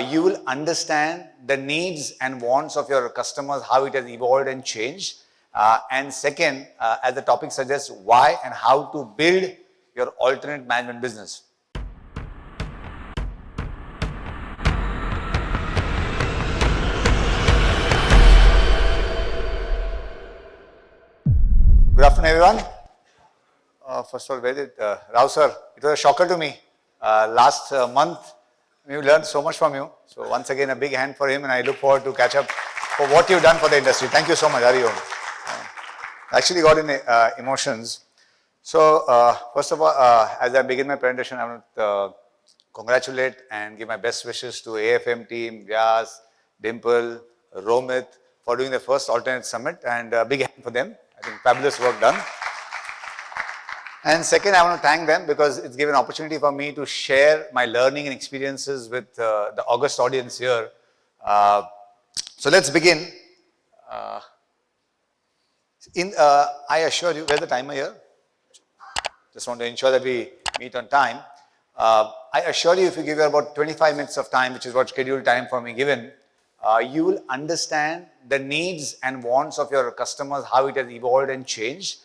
you will understand the needs and wants of your customers, how it has evolved and changed. And second, as the topic suggests, why and how to build your alternate management business. Good afternoon, everyone. First of all, where did Rao sir? It was a shocker to me. Last month, we learned so much from you. So once again, a big hand for him, and I look forward to catch up for what you've done for the industry. Thank you so much, Hari Om. Actually got in emotions. So first of all, as I begin my presentation, I want to congratulate and give my best wishes to AFM team, Vyas, Dimple, Romit for doing the first alternate summit, and a big hand for them. I think fabulous work done. And second, I want to thank them because it's given an opportunity for me to share my learning and experiences with the august audience here. So let's begin. I assure you, where's the timer here? Just want to ensure that we meet on time. I assure you, if you give you about 25 minutes of time, which is what scheduled time for me given, you will understand the needs and wants of your customers, how it has evolved and changed.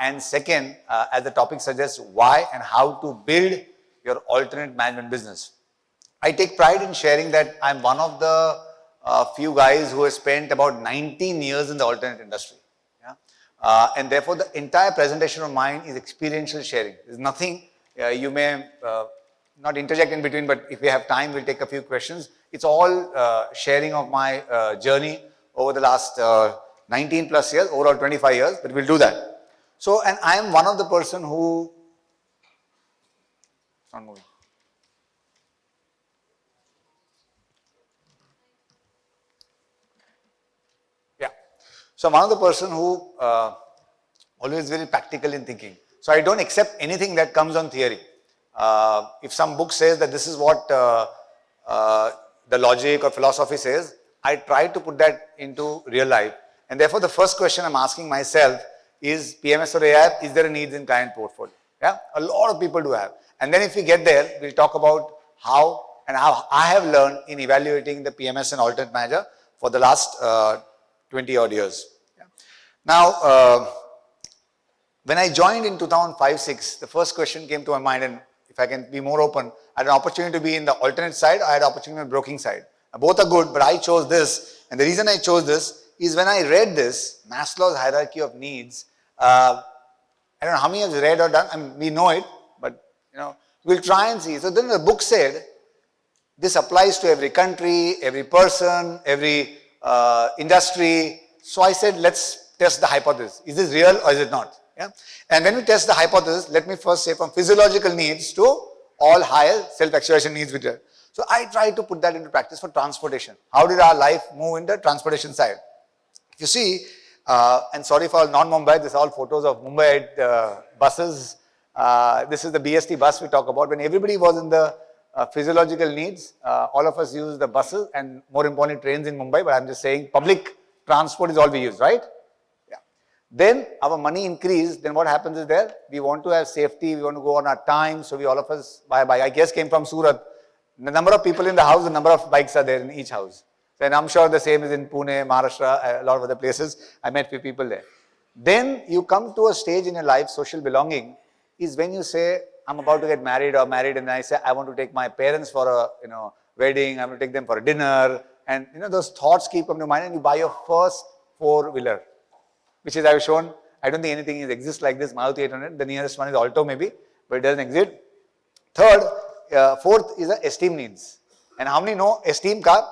And second, as the topic suggests, why and how to build your alternate management business. I take pride in sharing that I'm one of the few guys who has spent about 19 years in the alternate industry. Yeah? And therefore, the entire presentation of mine is experiential sharing. There's nothing, you may not interject in between, but if we have time, we'll take a few questions. It's all sharing of my journey over the last 19 plus years, overall 25 years, but we'll do that. So, and I am one of the person who, it's not moving. Yeah. So, I'm one of the person who always very practical in thinking. So, I don't accept anything that comes on theory. If some book says that this is what the logic or philosophy says, I try to put that into real life. And therefore, the first question I'm asking myself is PMS or AI, is there a need in client portfolio? Yeah, a lot of people do have. And then if we get there, we'll talk about how I have learned in evaluating the PMS and alternate manager for the last 20 odd years. Yeah. Now, when I joined in 2005-06, the first question came to my mind, and if I can be more open, I had an opportunity to be in the alternate side, I had an opportunity in the broking side. Both are good, but I chose this. And the reason I chose this is when I read this, Maslow's hierarchy of needs, I don't know how many have read or done, I mean, we know it, but we'll try and see. So then the book said, this applies to every country, every person, every industry. So I said, let's test the hypothesis. Is this real or is it not? Yeah? And when we test the hypothesis, let me first say from physiological needs to all higher self-actualization needs with it. So I tried to put that into practice for transportation. How did our life move in the transportation side? If you see, and sorry for non-Mumbai, this are all photos of Mumbai buses. This is the BST bus we talk about. When everybody was in the physiological needs, all of us use the buses and more importantly trains in Mumbai, but I'm just saying public transport is all we use, right? Yeah. Then our money increased, then what happens is there, we want to have safety, we want to go on our time, so we all of us buy a bike. I guess came from Surat. The number of people in the house, the number of bikes are there in each house. And I'm sure the same is in Pune, Maharashtra, a lot of other places. I met few people there. Then you come to a stage in your life, social belonging, is when you say, I'm about to get married or married, and I say, I want to take my parents for a wedding, I want to take them for a dinner. And those thoughts keep coming to mind, and you buy your first four-wheeler, which is I've shown, I don't think anything exists like this, Maruti 800. The nearest one is Alto maybe, but it doesn't exist. Third, fourth is the esteem needs. And how many know esteem car?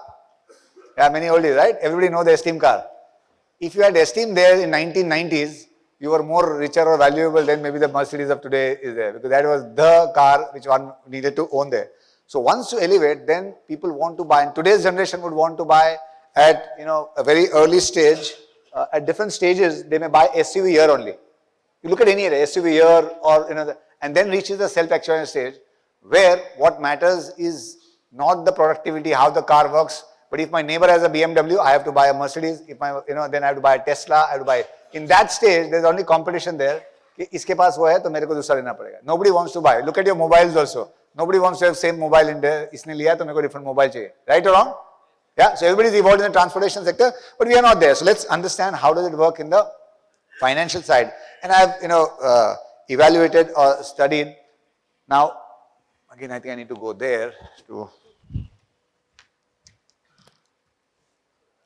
Yeah, many oldies, right? Everybody know the esteem car. If you had esteem there in 1990s, you were more richer or valuable than maybe the Mercedes of today is there, because that was the car which one needed to own there. So once you elevate, then people want to buy, and today's generation would want to buy at a very early stage. At different stages, they may buy SUV here only. You look at any SUV here or and then reaches the self-actualization stage, where what matters is not the productivity, how the car works, but if my neighbor has a BMW, I have to buy a Mercedes. If then I have to buy a Tesla. I have to buy. In that stage, there's only competition there. Iske paas wo hai, to mere ko dusra lena padega. Nobody wants to buy. Look at your mobiles also. Nobody wants to have same mobile in there. इसने लिया तो मेरे को different mobile चाहिए. Right or wrong? Yeah. So everybody is evolved in the transportation sector, but we are not there. So let's understand how does it work in the financial side. And I have evaluated or studied. Now, again, I think I need to go there to.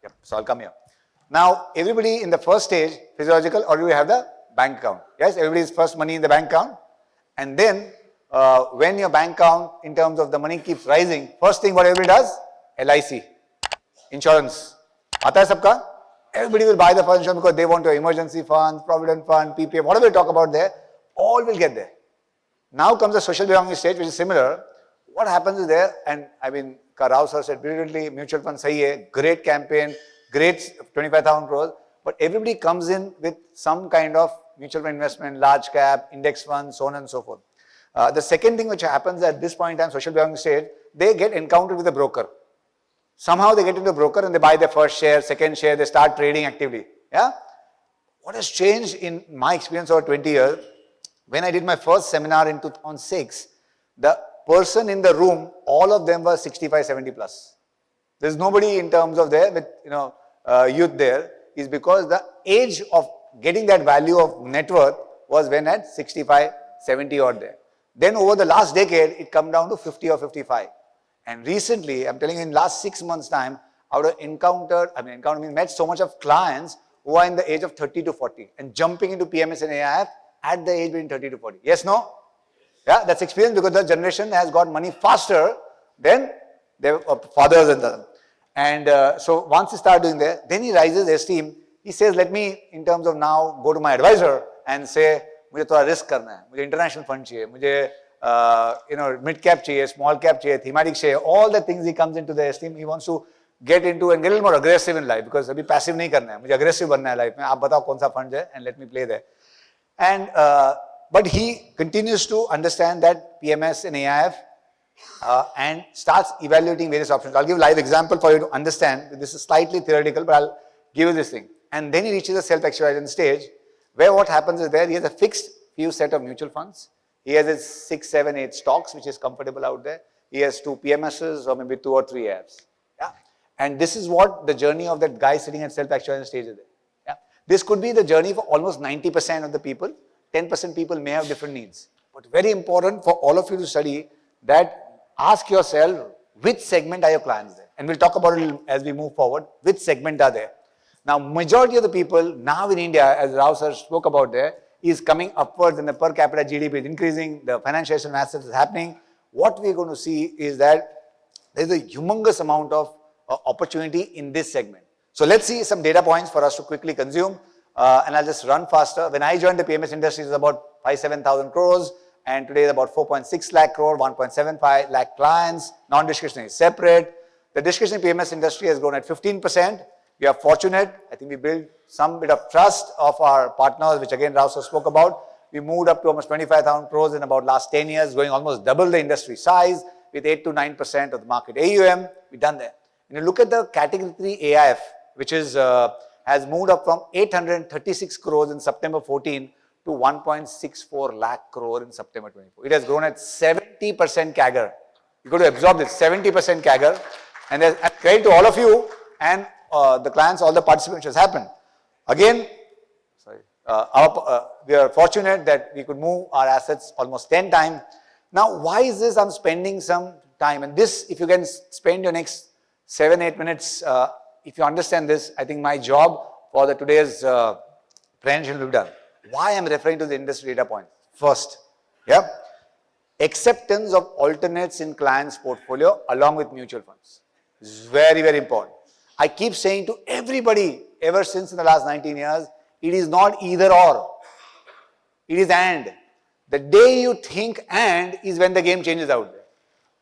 Yep. So I'll come here. Now, everybody in the first stage, physiological, already have the bank account. Yes, everybody's first money in the bank account. And then, when your bank account, in terms of the money keeps rising, first thing what everybody does, LIC, insurance. Aata hai sabka? Everybody will buy the first insurance because they want your emergency funds, provident fund, PPF, whatever we talk about there, all will get there. Now comes the social belonging stage, which is similar. What happens is there, and I mean, Rao sir said brilliantly, mutual fund sahi hai, great campaign, great 25,000 crores, but everybody comes in with some kind of mutual fund investment, large cap, index funds, so on and so forth. The second thing which happens at this point in time, social belonging stage, they get encountered with a broker. Somehow they get into a broker and they buy their first share, second share, they start trading actively. Yeah? What has changed in my experience over 20 years, when I did my first seminar in 2006, the person in the room, all of them were 65, 70 plus. There's nobody in terms of there with, youth there, is because the age of getting that value of net worth was when at 65, 70 odd there. Then over the last decade, it come down to 50 or 55. And recently, I'm telling you in last 6 months time, out of encounter means met so much of clients who are in the age of 30 to 40 and jumping into PMS and AIF at the age between 30 to 40. Yes, no? Yeah, that's experience because the generation has got money faster than their fathers and the. And so once he starts doing that, then he rises esteem. He says, let me, in terms of now, go to my advisor and say, मुझे थोड़ा risk करना है, मुझे international fund चाहिए, मुझे mid cap चाहिए, small cap चाहिए, thematic चाहिए, all the things he comes into the esteem, he wants to get into and get a little more aggressive in life because अभी passive नहीं करना है, मुझे aggressive बनना है life में, आप बताओ कौन सा fund है and let me play there. And but he continues to understand that PMS and AIF and starts evaluating various options. I'll give a live example for you to understand. This is slightly theoretical, but I'll give you this thing. And then he reaches a self-actualization stage where what happens is there, he has a fixed few set of mutual funds. He has his 6, 7, 8 stocks, which is comfortable out there. He has 2 PMSs or maybe 2 or 3 apps. Yeah. And this is what the journey of that guy sitting at self-actualization stage is there. Yeah. This could be the journey for almost 90% of the people. 10% people may have different needs. But very important for all of you to study that ask yourself which segment are your clients there. And we'll talk about it as we move forward. Which segment are there? Now, majority of the people now in India, as Rao sir spoke about there, is coming upwards and the per capita GDP is increasing, the financialization of assets is happening. What we're going to see is that there's a humongous amount of opportunity in this segment. So let's see some data points for us to quickly consume. And I'll just run faster. When I joined the PMS industry, it was about 5,000-7,000 crores. And today is about 4.6 lakh crore, 1.75 lakh clients. Non-discretionary is separate. The discretionary PMS industry has grown at 15%. We are fortunate. I think we built some bit of trust of our partners, which again Rao spoke about. We moved up to almost 25,000 crores in about last 10 years, going almost double the industry size with 8 to 9% of the market AUM. We've done that. When you look at the category 3 AIF, which is has moved up from 836 crores in September 14 to 1.64 lakh crore in September 24. It has grown at 70% CAGR. You got to absorb this 70% CAGR, and there's credit to all of you and the clients, all the participants has happened. Again, we are fortunate that we could move our assets almost 10 times. Now, why is this? I'm spending some time, and this, if you can spend your next 7-8 minutes, if you understand this, I think my job for the today's presentation will be done. Why I'm referring to the industry data point? First, yeah, acceptance of alternates in clients' portfolio along with mutual funds. This is very, very important. I keep saying to everybody ever since in the last 19 years, it is not either or. It is and. The day you think and is when the game changes out there.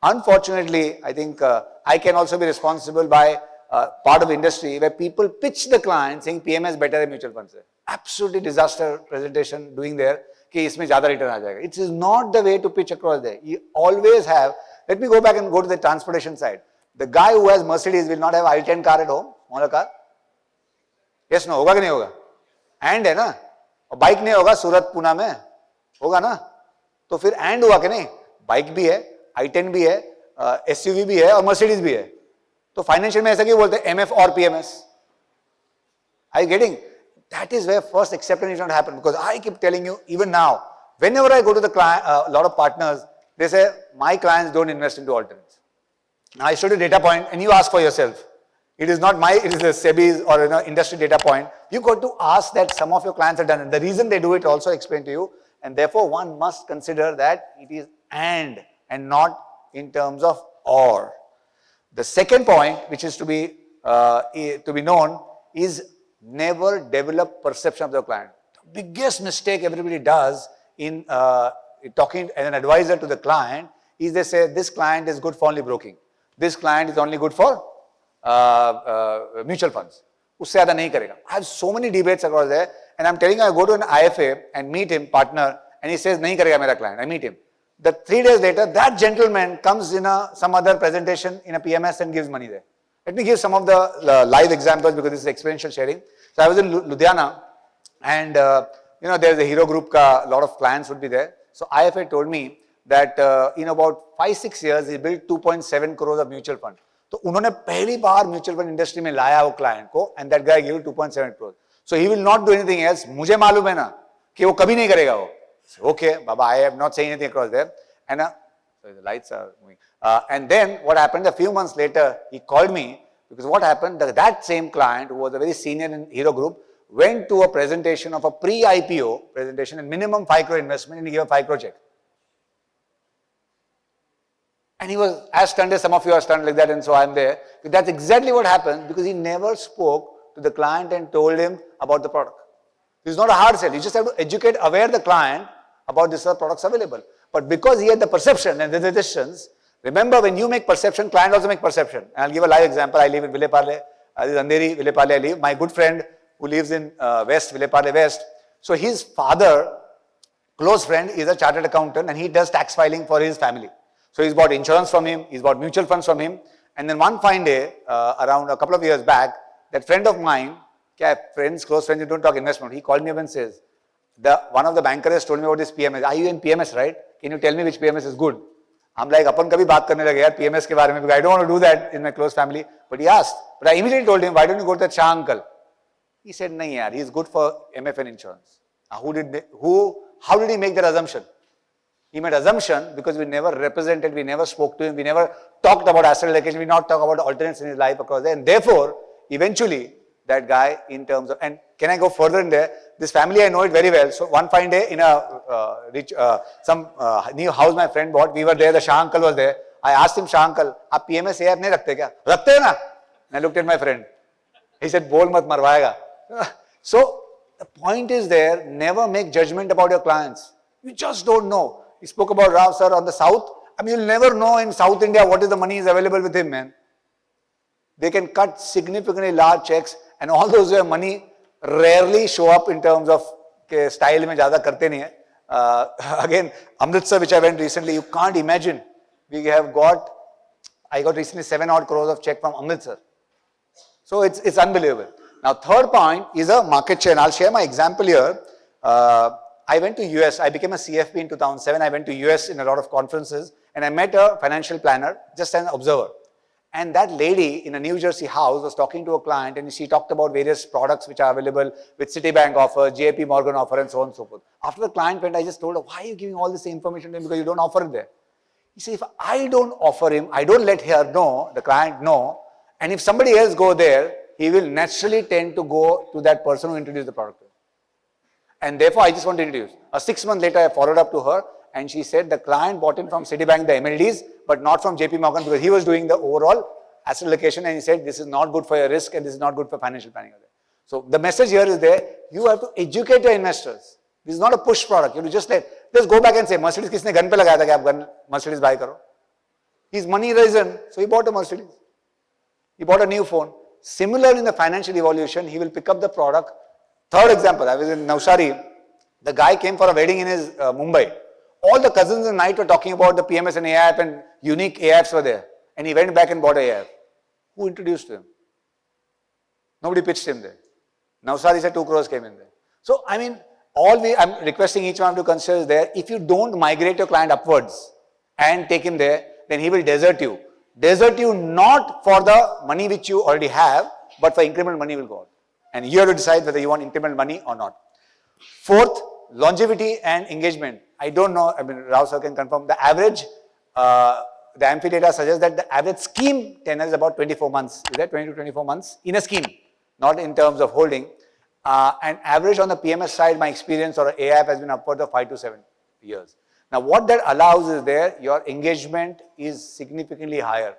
Unfortunately, I think I can also be responsible by part of industry where people pitch the client saying PMS better than mutual funds. Absolutely disaster presentation doing there. Ki isme zyada return aa jayega. It is not the way to pitch across there. You always have. Let me go back and go to the transportation side. The guy who has Mercedes will not have I-10 car at home, smaller car. Yes, no, होगा कि नहीं होगा? And है ना? और bike नहीं होगा सूरत पूना में, होगा ना? तो फिर and हुआ कि नहीं? बाइक भी है, i10 भी है, SUV भी है और Mercedes भी है. तो फाइनेंशियल में ऐसा क्यों बोलते हैं MF और PMS? Are you getting? That is where first acceptance is not happen, because I keep telling you, even now, whenever I go to the client, a lot of partners, they say, my clients don't invest into alternates. Now I showed you data point and you ask for yourself. It is not my, it is the SEBI's or industry data point. You got to ask that some of your clients are done. And the reason they do it also explain to you. And therefore one must consider that it is and not in terms of or. The second point which is to be known is never develop perception of the client. The biggest mistake everybody does in talking as an advisor to the client is they say this client is good for only broking. This client is only good for mutual funds. Usse zyada nahi karega. I have so many debates across there, and I'm telling you, I go to an IFA and meet him, partner, and he says nahi karega mera client. I meet him. The 3 days later, that gentleman comes in some other presentation in a PMS and gives money there. Let me give some of the live examples because this is experiential sharing. So I was in Ludhiana, and there's a hero group a lot of clients would be there. So IFA told me that in about 5-6 years he built 2.7 crores of mutual fund. तो उन्होंने पहली बार mutual fund industry में लाया वो client को, and that guy give 2.7 crores. So he will not do anything else. मुझे मालूम है ना कि वो कभी नहीं करेगा वो. Okay, Baba, I have not saying anything across there. And sorry, the lights are moving. And then what happened? A few months later, he called me because what happened? That same client, who was a very senior in Hero Group, went to a presentation of a pre-IPO presentation and minimum 5 crore investment, and he gave a 5 crore check. And he was as stunned as some of you are stunned like that, and so I'm there. That's exactly what happened because he never spoke to the client and told him about the product. It's not a hard sell. You just have to educate, aware the client about these products available. But because he had the perception and the resistance, remember when you make perception, client also make perception. And I'll give a live example. I live in Villeparle. This is Andheri, Villeparle I live. My good friend who lives in West, Villeparle West. So his father, close friend, is a chartered accountant and he does tax filing for his family. So he's bought insurance from him, he's bought mutual funds from him. And then one fine day, around a couple of years back, that friend of mine, friends, close friends, you don't talk investment. He called me up and says, one of the bankers told me about this PMS. Are you in PMS, right? Can you tell me which PMS is good? I'm like, अपन कभी बात करने लगे यार PMS के बारे में, because I don't want to do that in my close family. But he asked, but I immediately told him, why don't you go to that Shah uncle? He said, nahi yaar, he's good for MFN insurance. How did he make that assumption? He made assumption because we never represented, we never spoke to him, we never talked about asset allocation, we not talk about alternates in his life across there. And therefore, eventually, that guy in terms of, and can I go further in there? This family, I know it very well. So one fine day in a some new house my friend bought, we were there, the Shah uncle was there. I asked him, Shah uncle, आप PMS AR नहीं रखते क्या? रखते हैं ना? And I looked at my friend. He said, बोल मत मरवाएगा. So the point is there, never make judgment about your clients. You just don't know. He spoke about Rao sir on the south. I mean, you'll never know in South India what is the money is available with him, man. They can cut significantly large checks, and all those who have money rarely show up in terms of style mein zyada karte nahi hai. Again, Amritsar, which I went recently, you can't imagine. I got recently 7 odd crores of check from Amritsar. So it's unbelievable. Now, third point is a market share. And I'll share my example here. I went to US. I became a CFP in 2007. I went to US in a lot of conferences, and I met a financial planner, just an observer. And that lady in a New Jersey house was talking to a client, and she talked about various products which are available, with Citibank offer, JP Morgan offer, and so on and so forth. After the client went, I just told her, why are you giving all this information to him? Because you don't offer it there. He said, if I don't offer him, I don't let her know, the client know, and if somebody else go there, he will naturally tend to go to that person who introduced the product. And therefore, I just want to introduce. 6 months later, I followed up to her, and she said the client bought in from Citibank, the MLDs, but not from JP Morgan, because he was doing the overall asset allocation, and he said this is not good for your risk and this is not good for financial planning. So the message here is there, you have to educate your investors. This is not a push product. You have to just go back and say, Mercedes किसने gun पे लगाया था कि आप gun Mercedes buy करो. His money risen, so he bought a Mercedes. He bought a new phone. Similarly, in the financial evolution, he will pick up the product. Third example, I was in Navsari. The guy came for a wedding in his Mumbai. All the cousins in night were talking about the PMS and AIF, and unique AIFs were there. And he went back and bought a AIF. Who introduced him? Nobody pitched him there. Navsari said 2 crores came in there. So, I'm requesting each one to consider is there, if you don't migrate your client upwards and take him there, then he will desert you. Desert you not for the money which you already have, but for incremental money will go out. And you have to decide whether you want incremental money or not. Fourth, longevity and engagement. I don't know, I mean, Rao sir can confirm. The average, the AMFI data suggests that the average scheme tenure is about 24 months. Is that 20 to 24 months in a scheme, not in terms of holding. And average on the PMS side, my experience or AIF has been upwards of 5 to 7 years. Now, what that allows is there, your engagement is significantly higher.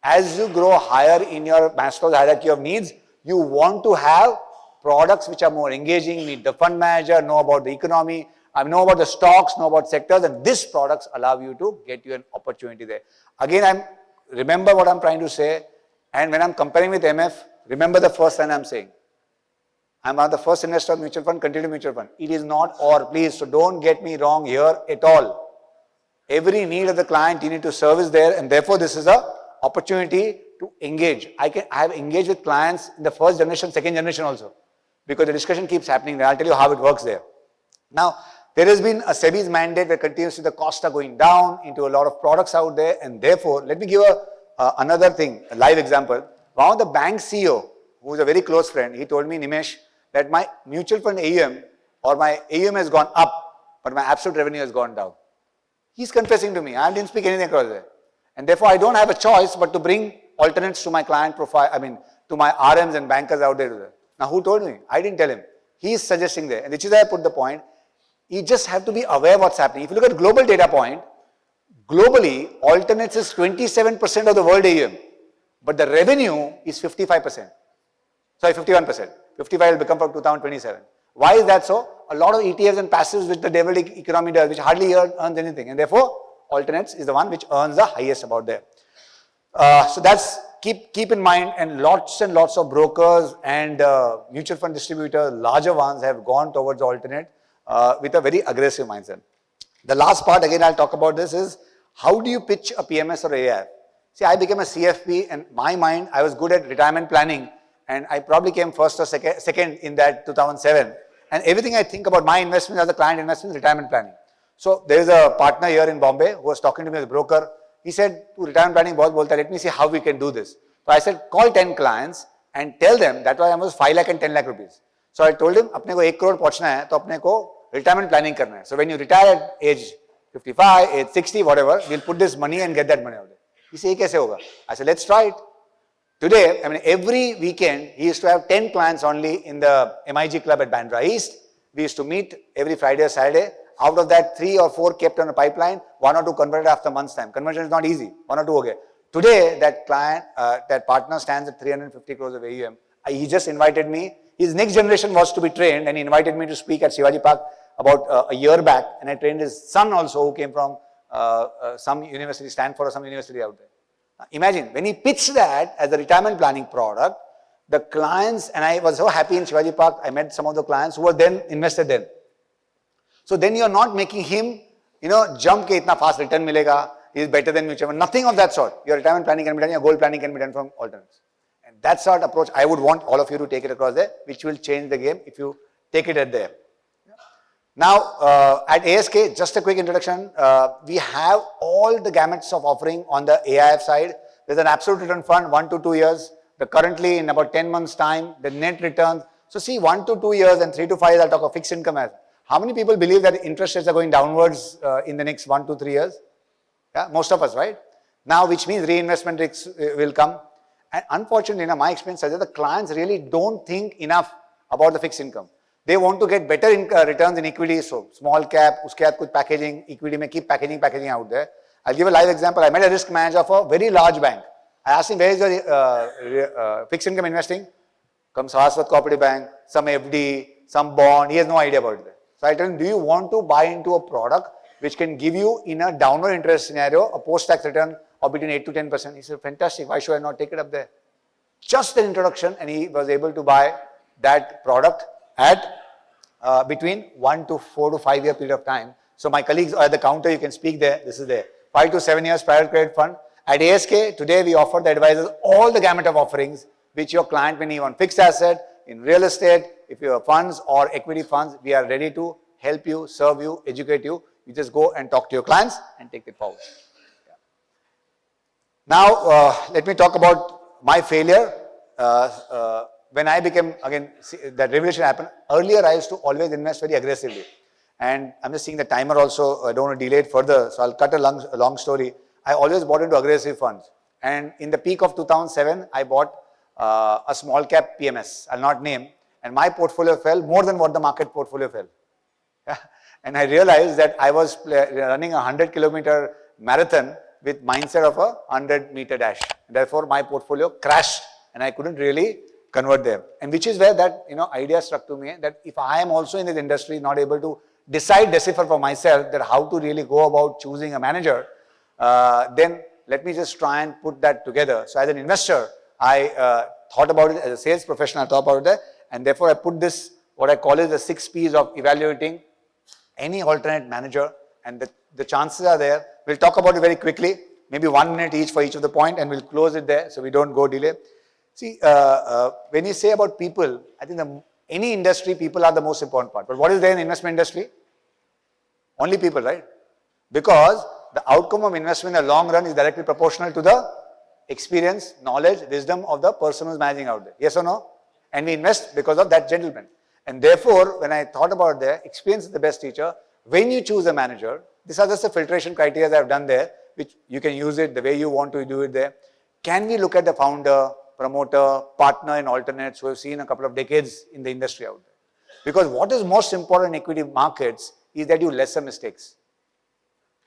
As you grow higher in your Maslow's hierarchy of needs, you want to have products which are more engaging, meet the fund manager, know about the economy, know about the stocks, know about sectors, and these products allow you to get you an opportunity there. Again, remember what I'm trying to say, and when I'm comparing with MF, remember the first line I'm saying. I'm one of the first investor of mutual fund, continue mutual fund. It is not or, please, so don't get me wrong here at all. Every need of the client you need to service there, and therefore this is a opportunity to engage. I have engaged with clients in the first generation, second generation also, because the discussion keeps happening there. I'll tell you how it works there. Now, there has been a SEBI's mandate where continuously the costs are going down into a lot of products out there, and therefore, let me give another thing, a live example. One of the bank CEO, who is a very close friend, he told me, Nimesh, that my mutual fund AUM or my AUM has gone up, but my absolute revenue has gone down. He's confessing to me, I didn't speak anything across there. And therefore, I don't have a choice but to bring alternates to my client profile, to my RMs and bankers out there. Now, who told me? I didn't tell him. He's suggesting there, and which is why I put the point. You just have to be aware of what's happening. If you look at global data point, globally, alternates is 27% of the world AUM, but the revenue is 55%. Sorry, 51%. 55 will become from 2027. Why is that so? A lot of ETFs and passives which the devil economy does, which hardly earns anything, and therefore, alternates is the one which earns the highest about there. So that's, keep in mind, and lots of brokers and mutual fund distributors, larger ones, have gone towards alternate with a very aggressive mindset. The last part, again, I'll talk about this, is how do you pitch a PMS or AIF? See, I became a CFP, and my mind, I was good at retirement planning, and I probably came first or second in that 2007. And everything I think about my investment as a client investment is retirement planning. So there is a partner here in Bombay who was talking to me as a broker. He said, to retirement planning, boss bolta, let me see how we can do this. So I said, call 10 clients and tell them, that was almost 5 lakh and 10 lakh rupees. So I told him, apne ko 1 crore pahunchna hai, to apne ko retirement planning karna hai. So when you retire at age 55, age 60, whatever, we'll put this money and get that money out there. He said, kaise hoga? I said, let's try it. Today, every weekend, he used to have 10 clients only in the MIG club at Bandra East. We used to meet every Friday or Saturday. Out of that, 3 or 4 kept on a pipeline, 1 or 2 converted after a month's time. Conversion is not easy, 1 or 2 okay. Today, that client, that partner stands at 350 crores of AUM. He just invited me. His next generation was to be trained, and he invited me to speak at Shivaji Park about a year back. And I trained his son also, who came from some university, Stanford or some university out there. Imagine, when he pitched that as a retirement planning product, the clients, and I was so happy in Shivaji Park, I met some of the clients who were then invested then. So then you're not making him, jump ke itna fast return milega, he is better than mutual fund. Nothing of that sort. Your retirement planning can be done, your goal planning can be done from alternates. And that sort of approach, I would want all of you to take it across there, which will change the game if you take it at there. Now, at ASK, just a quick introduction, we have all the gamuts of offering on the AIF side. There's an absolute return fund, 1 to 2 years. Currently, in about 10 months' time, the net returns. So see, 1 to 2 years and 3 to 5 years, I'll talk of fixed income as. How many people believe that interest rates are going downwards in the next 1 to 3 years? Yeah, most of us, right? Now, which means reinvestment risks will come. And unfortunately, in my experience, the clients really don't think enough about the fixed income. They want to get better returns in equity, so small cap, uske baad kuch packaging, equity may keep packaging out there. I'll give a live example. I met a risk manager of a very large bank. I asked him, where is your fixed income investing? Come Saraswat Cooperative Bank, some FD, some bond. He has no idea about it. So I tell him, do you want to buy into a product which can give you, in a downward interest scenario, a post-tax return of between 8 to 10%? He said, fantastic. Why should I not take it up there? Just an introduction, and he was able to buy that product at between 1 to 4 to 5 year period of time. So my colleagues are at the counter, you can speak there, this is there. 5 to 7 years private credit fund. At ASK, today we offer the advisors all the gamut of offerings which your client may need on fixed asset, in real estate, if you have funds or equity funds, we are ready to help you, serve you, educate you. You just go and talk to your clients and take it forward. Now, let me talk about my failure. When I became, again, that revelation happened. Earlier, I used to always invest very aggressively. And I'm just seeing the timer also, I don't want to delay it further, so I'll cut a long story. I always bought into aggressive funds. And in the peak of 2007, I bought a small cap PMS, I'll not name, and my portfolio fell more than what the market portfolio fell. And I realized that I was running a 100-kilometer marathon with mindset of a 100-meter dash. Therefore, my portfolio crashed and I couldn't really convert there. And which is where that idea struck to me that if I am also in this industry not able to decipher for myself that how to really go about choosing a manager, then let me just try and put that together. So as an investor, I thought about it. As a sales professional, I thought about it, and therefore I put this, what I call is the 6 P's of evaluating any alternate manager, and the chances are there. We'll talk about it very quickly, maybe 1 minute each for each of the point, and we'll close it there so we don't go delay. See, when you say about people, I think any industry, people are the most important part. But what is there in investment industry? Only people, right? Because the outcome of investment in the long run is directly proportional to the experience, knowledge, wisdom of the person who's managing out there. Yes or no? And we invest because of that gentleman. And therefore, when I thought about there, experience is the best teacher. When you choose a manager, these are just the filtration criteria I've done there, which you can use it the way you want to do it there. Can we look at the founder, promoter, partner in alternates who have seen a couple of decades in the industry out there? Because what is most important in equity markets is that you lesser mistakes.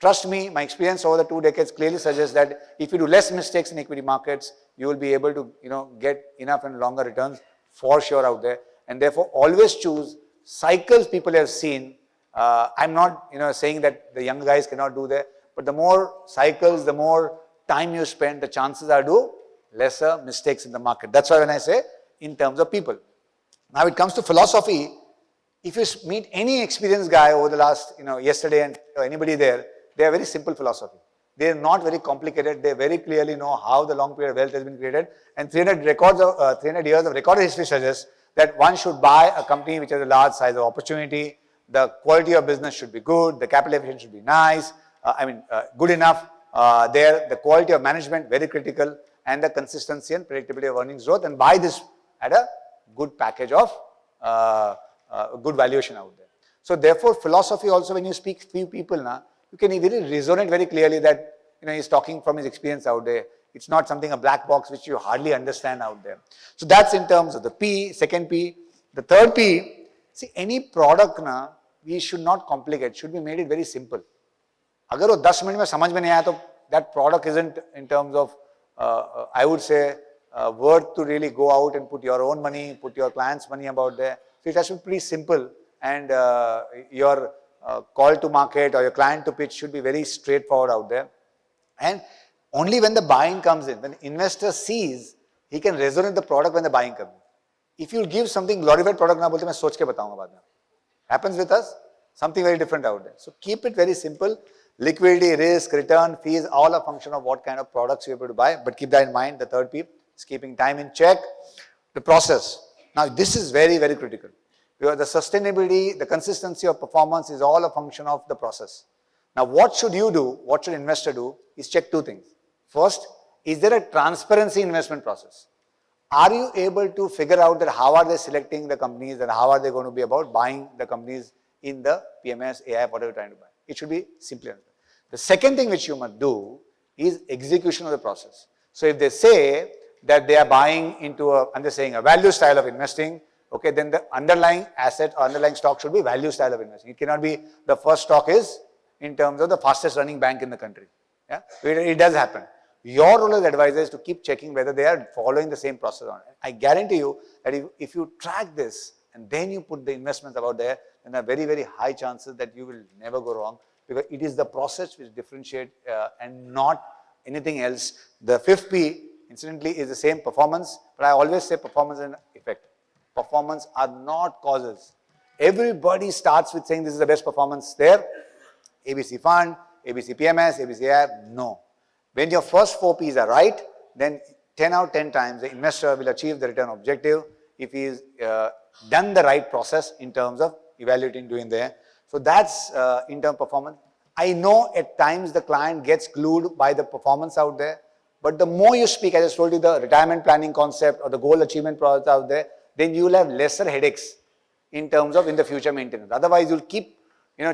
Trust me, my experience over the 2 decades clearly suggests that if you do less mistakes in equity markets, you will be able to get enough and longer returns for sure out there. And therefore, always choose cycles people have seen. I'm not saying that the young guys cannot do that, but the more cycles, the more time you spend, the chances are do lesser mistakes in the market. That's why when I say in terms of people. Now it comes to philosophy. If you meet any experienced guy over the last, yesterday and anybody there, they have very simple philosophy. They are not very complicated. They very clearly know how the long period of wealth has been created. And 300 years of recorded history suggests that one should buy a company which has a large size of opportunity. The quality of business should be good. The capital efficiency should be nice. Good enough. The quality of management, very critical. And the consistency and predictability of earnings growth. And buy this at a good package of good valuation out there. So therefore, philosophy also, when you speak to few people now, you can really resonate very clearly that he's talking from his experience out there. It's not something a black box which you hardly understand out there. So that's in terms of the P, second P. The third P, see, any product na, we should not complicate, should be made it very simple. Agar wo 10 minute mein samajh mein nahi aaya, to that product isn't in terms of, I would say, worth to really go out and put your own money, put your client's money about there. So it has to be pretty simple, and your call to market or your client to pitch should be very straightforward out there. And only when the buying comes in, when the investor sees, he can resonate the product when the buying comes in. If you give something glorified product, na bolte main soch ke bataunga baad mein. Happens with us, something very different out there. So keep it very simple. Liquidity, risk, return, fees, all a function of what kind of products you're able to buy. But keep that in mind. The third P is keeping time in check. The process. Now this is very, very critical. Because the sustainability, the consistency of performance is all a function of the process. Now what should you do, what should investor do, is check 2 things. First, is there a transparency investment process? Are you able to figure out that how are they selecting the companies and how are they going to be about buying the companies in the PMS, AI, whatever you're trying to buy? It should be simply understood. The second thing which you must do is execution of the process. So if they say that they are buying into I'm just saying a value style of investing, okay, then the underlying asset or underlying stock should be value style of investing. It cannot be the first stock is in terms of the fastest running bank in the country. Yeah, it does happen. Your role as advisor is to keep checking whether they are following the same process on it. I guarantee you that if you track this and then you put the investments about there, then there are very, very high chances that you will never go wrong, because it is the process which differentiates and not anything else. The 5th P, incidentally, is the same performance, but I always say performance and effect. Performance are not causes. Everybody starts with saying this is the best performance there. ABC fund, ABC PMS, ABC app. No. When your first 4 P's are right, then 10 out of 10 times the investor will achieve the return objective if he is done the right process in terms of evaluating doing there. So that's in terms of performance. I know at times the client gets glued by the performance out there. But the more you speak, as I told you, the retirement planning concept or the goal achievement process out there, then you will have lesser headaches in terms of in the future maintenance. Otherwise, you'll keep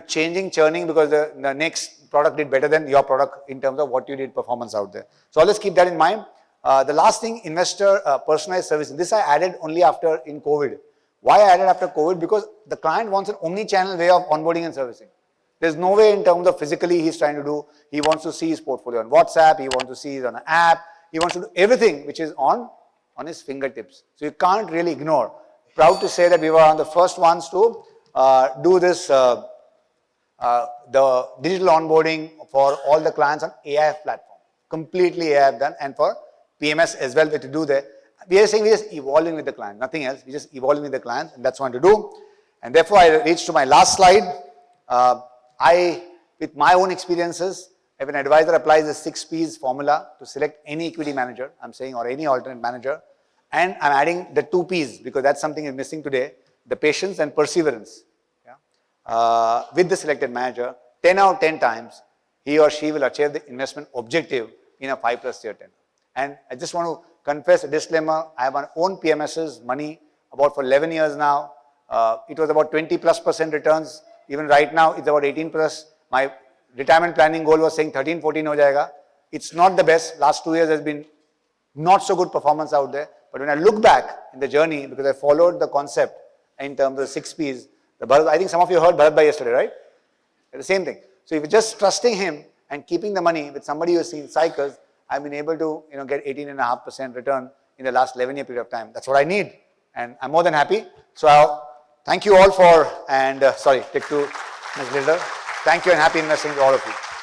changing, churning because the next product did better than your product in terms of what you did performance out there. So always keep that in mind. The last thing, investor personalized servicing. This I added only after in COVID. Why I added after COVID? Because the client wants an omni-channel way of onboarding and servicing. There's no way in terms of physically he's trying to do. He wants to see his portfolio on WhatsApp. He wants to see it on an app. He wants to do everything which is on his fingertips. So you can't really ignore. Proud to say that we were one of the first ones to do this, the digital onboarding for all the clients on AIF platform. Completely AIF done, and for PMS as well, we to do there. We are saying we're just evolving with the client, nothing else. We're just evolving with the clients, and that's what I want to do. And therefore, I reach to my last slide. With my own experiences, if an advisor applies the 6 P's formula to select any equity manager, I'm saying, or any alternate manager, and I'm adding the 2 P's because that's something is missing today, the patience and perseverance. Yeah? With the selected manager, 10 out of 10 times, he or she will achieve the investment objective in a 5+ year tenure. And I just want to confess a disclaimer, I have my own PMS's money about for 11 years now. It was about 20+% returns. Even right now, it's about 18+. My retirement planning goal was saying 13, 14 ho jayega. It's not the best. Last 2 years has been not so good performance out there. But when I look back in the journey, because I followed the concept in terms of the 6 P's, I think some of you heard Bharat yesterday, right? The same thing. So if you're just trusting him and keeping the money with somebody who has seen cycles, I've been able to get 18.5% return in the last 11-year period of time. That's what I need. And I'm more than happy. So thank you all for, and sorry, take to Ms. Gilder. Thank you and happy investing to all of you.